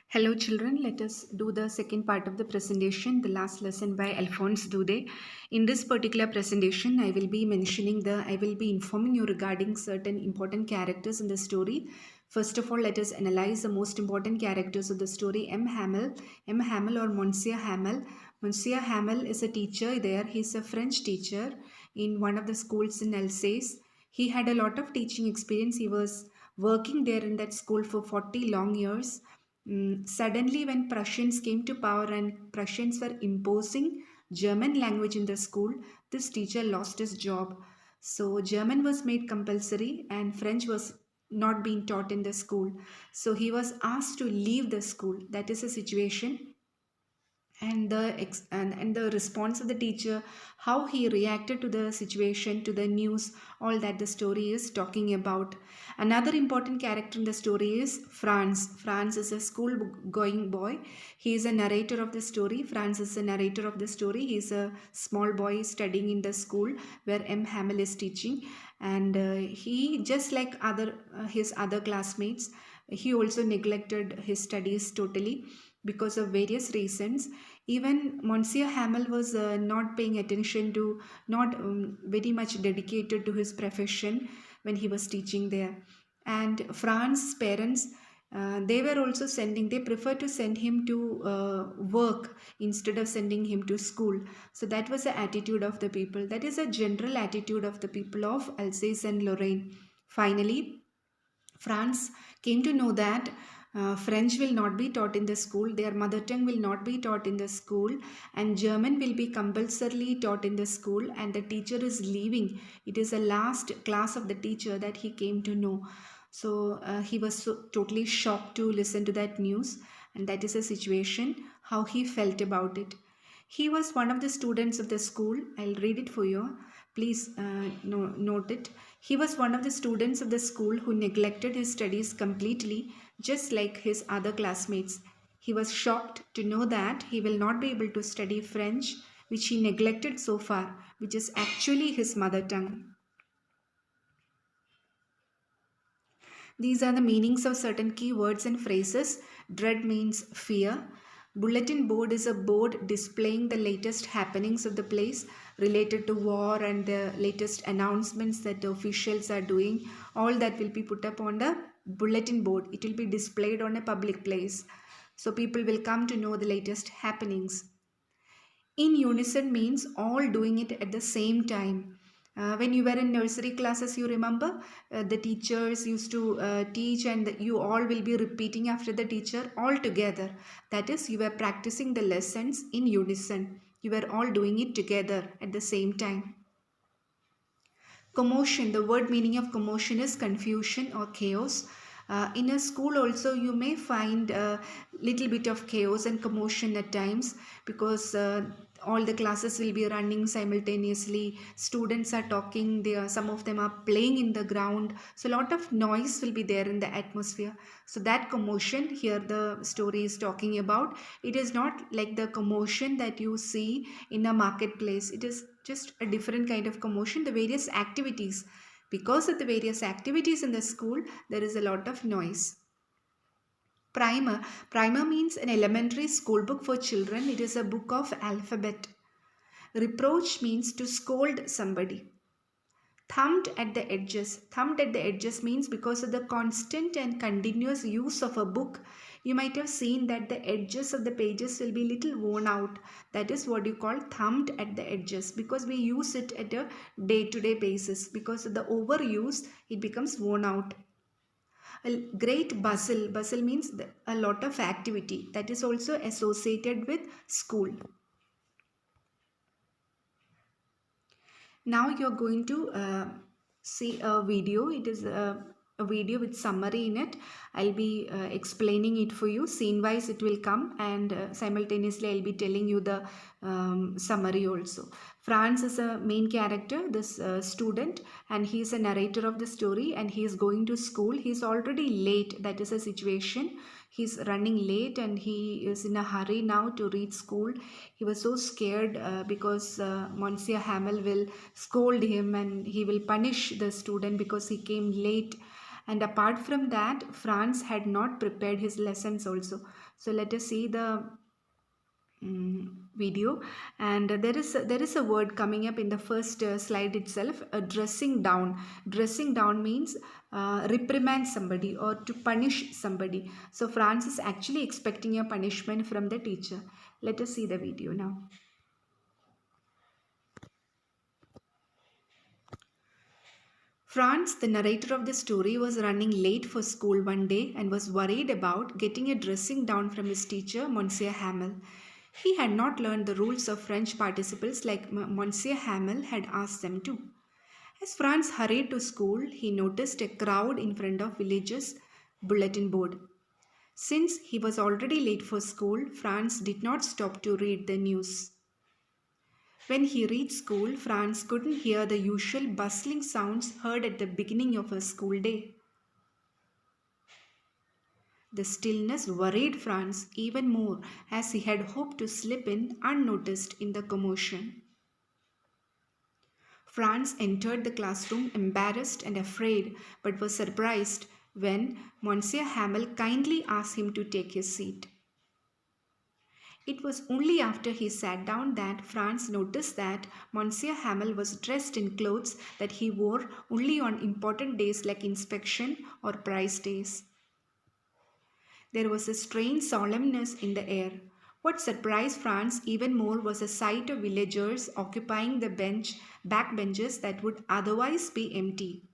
Hello, children. Let us do the second part of the presentation, the last lesson by Alphonse Daudet. In this particular presentation, I will be informing you regarding certain important characters in the story. First of all, let us analyze the most important characters of the story. M. Hamel or Monsieur Hamel. Monsieur Hamel is a teacher there. He's a French teacher in one of the schools in Alsace. He had a lot of teaching experience. He was working there in that school for 40 long years. Suddenly, when Prussians came to power and Prussians were imposing German language in the school, this teacher lost his job. So, German was made compulsory and French was not being taught in the school. So, he was asked to leave the school. That is a situation, and the response of the teacher, how he reacted to the situation, to the news, all that the story is talking about. Another important character in the story is Franz is a school going boy. He is a narrator of the story. Franz is a narrator of the story. He is a small boy studying in the school where M. Hamel is teaching, and he, just like his other classmates, he also neglected his studies totally because of various reasons. Even Monsieur Hamel was not paying attention to, not very much dedicated to his profession when he was teaching there. And Franz's parents, they were also they prefer to send him to work instead of sending him to school. So that was the attitude of the people. That is a general attitude of the people of Alsace and Lorraine. Finally, France came to know that French will not be taught in the school, their mother tongue will not be taught in the school, and German will be compulsorily taught in the school, and the teacher is leaving. It is the last class of the teacher that he came to know. So he was totally shocked to listen to that news, and that is a situation, how he felt about it. He was one of the students of the school. I'll read it for you. Please note it. He was one of the students of the school who neglected his studies completely, just like his other classmates. He was shocked to know that he will not be able to study French, which he neglected so far, which is actually his mother tongue. These are the meanings of certain key words and phrases. Dread means fear. Bulletin board is a board displaying the latest happenings of the place related to war and the latest announcements that the officials are doing. All that will be put up on the bulletin board. It will be displayed on a public place. So people will come to know the latest happenings. In unison means all doing it at the same time. When you were in nursery classes, you remember the teachers used to teach, and you all will be repeating after the teacher all together. That is, you were practicing the lessons in unison. You were all doing it together at the same time. Commotion, the word meaning of commotion is confusion or chaos. In a school also you may find a little bit of chaos and commotion at times, because all the classes will be running simultaneously, students are talking, some of them are playing in the ground, so a lot of noise will be there in the atmosphere. So that commotion here the story is talking about. It is not like the commotion that you see in a marketplace. It is just a different kind of commotion, the various activities. Because of the various activities in the school, there is a lot of noise. Primer means an elementary school book for children. It is a book of alphabet. Reproach means to scold somebody. Thumbed at the edges. Thumbed at the edges means because of the constant and continuous use of a book, you might have seen that the edges of the pages will be little worn out. That is what you call thumbed at the edges, because we use it at a day-to-day basis. Because of the overuse, it becomes worn out. A great bustle. Bustle means a lot of activity that is also associated with school. Now you're going to see a video. It is a video with summary in it. I'll be explaining it for you. Scene wise it will come, and simultaneously I'll be telling you the summary also. Franz is a main character, this student, and he is a narrator of the story, and he is going to school. He is already late. That is a situation. He's running late and he is in a hurry now to reach school. He was so scared because Monsieur Hamel will scold him and he will punish the student because he came late. And apart from that, Franz had not prepared his lessons also. So let us see the video. And there is a word coming up in the first slide itself, dressing down. Dressing down means reprimand somebody or to punish somebody. So Franz is actually expecting a punishment from the teacher. Let us see the video now. Franz, the narrator of the story, was running late for school one day and was worried about getting a dressing down from his teacher, Monsieur Hamel. He had not learned the rules of French participles like Monsieur Hamel had asked them to. As Franz hurried to school, he noticed a crowd in front of village's bulletin board. Since he was already late for school, Franz did not stop to read the news. When he reached school, Franz couldn't hear the usual bustling sounds heard at the beginning of a school day. The stillness worried Franz even more, as he had hoped to slip in unnoticed in the commotion. Franz entered the classroom embarrassed and afraid, but was surprised when Monsieur Hamel kindly asked him to take his seat. It was only after he sat down that Franz noticed that Monsieur Hamel was dressed in clothes that he wore only on important days like inspection or prize days. There was a strange solemnness in the air. What surprised Franz even more was a sight of villagers occupying the back benches that would otherwise be empty.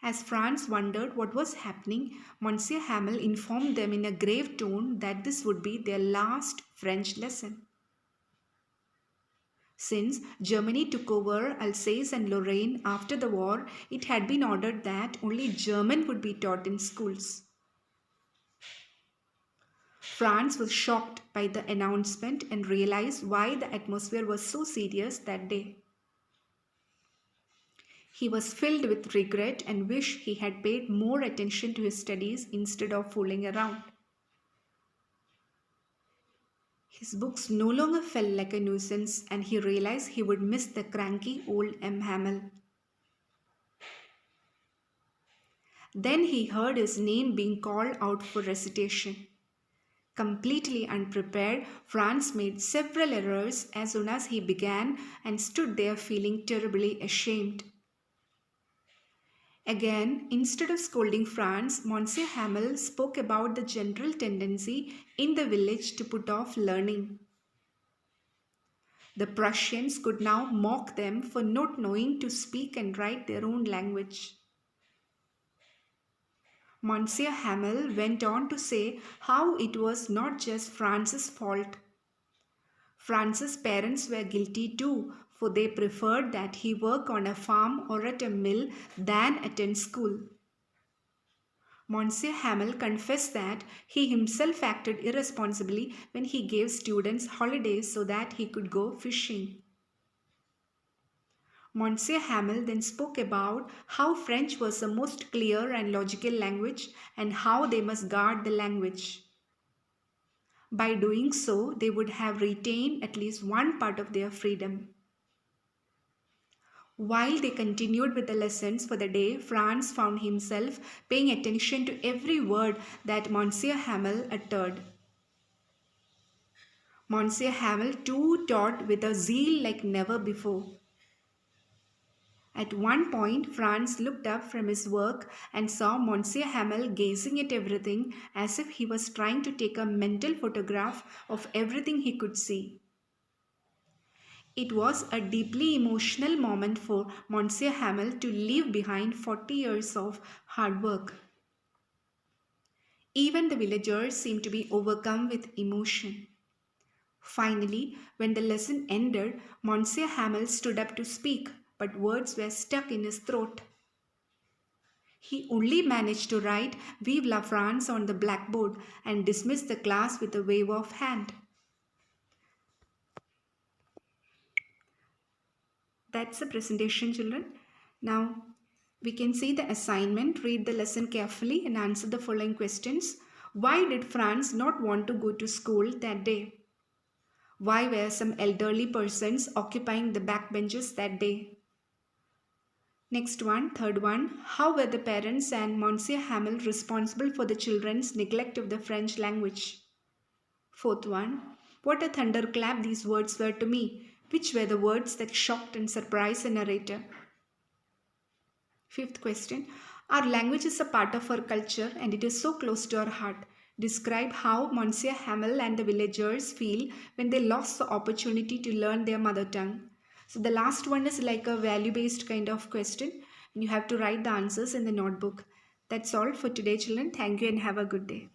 As Franz wondered what was happening, Monsieur Hamel informed them in a grave tone that this would be their last French lesson. Since Germany took over Alsace and Lorraine after the war, it had been ordered that only German would be taught in schools. Franz was shocked by the announcement and realized why the atmosphere was so serious that day. He was filled with regret and wished he had paid more attention to his studies instead of fooling around. His books no longer felt like a nuisance, and he realized he would miss the cranky old M. Hamel. Then he heard his name being called out for recitation. Completely unprepared, Franz made several errors as soon as he began and stood there feeling terribly ashamed. Again, instead of scolding Franz, Monsieur Hamel spoke about the general tendency in the village to put off learning. The Prussians could now mock them for not knowing to speak and write their own language. Monsieur Hamel went on to say how it was not just Franz's fault. Franz's parents were guilty too, for they preferred that he work on a farm or at a mill than attend school. Monsieur Hamel confessed that he himself acted irresponsibly when he gave students holidays so that he could go fishing. Monsieur Hamel then spoke about how French was the most clear and logical language and how they must guard the language. By doing so, they would have retained at least one part of their freedom. While they continued with the lessons for the day, Franz found himself paying attention to every word that Monsieur Hamel uttered. Monsieur Hamel too taught with a zeal like never before. At one point, Franz looked up from his work and saw Monsieur Hamel gazing at everything as if he was trying to take a mental photograph of everything he could see. It was a deeply emotional moment for Monsieur Hamel to leave behind 40 years of hard work. Even the villagers seemed to be overcome with emotion. Finally, when the lesson ended, Monsieur Hamel stood up to speak, but words were stuck in his throat. He only managed to write Vive la France on the blackboard and dismissed the class with a wave of hand. That's the presentation, children. Now, we can see the assignment. Read the lesson carefully and answer the following questions. Why did Franz not want to go to school that day? Why were some elderly persons occupying the back benches that day? Next one, third one. How were the parents and Monsieur Hamel responsible for the children's neglect of the French language? Fourth one. What a thunderclap these words were to me. Which were the words that shocked and surprised the narrator? Fifth question. Our language is a part of our culture and it is so close to our heart. Describe how Monsieur Hamel and the villagers feel when they lost the opportunity to learn their mother tongue. So the last one is like a value based kind of question. And you have to write the answers in the notebook. That's all for today, children. Thank you and have a good day.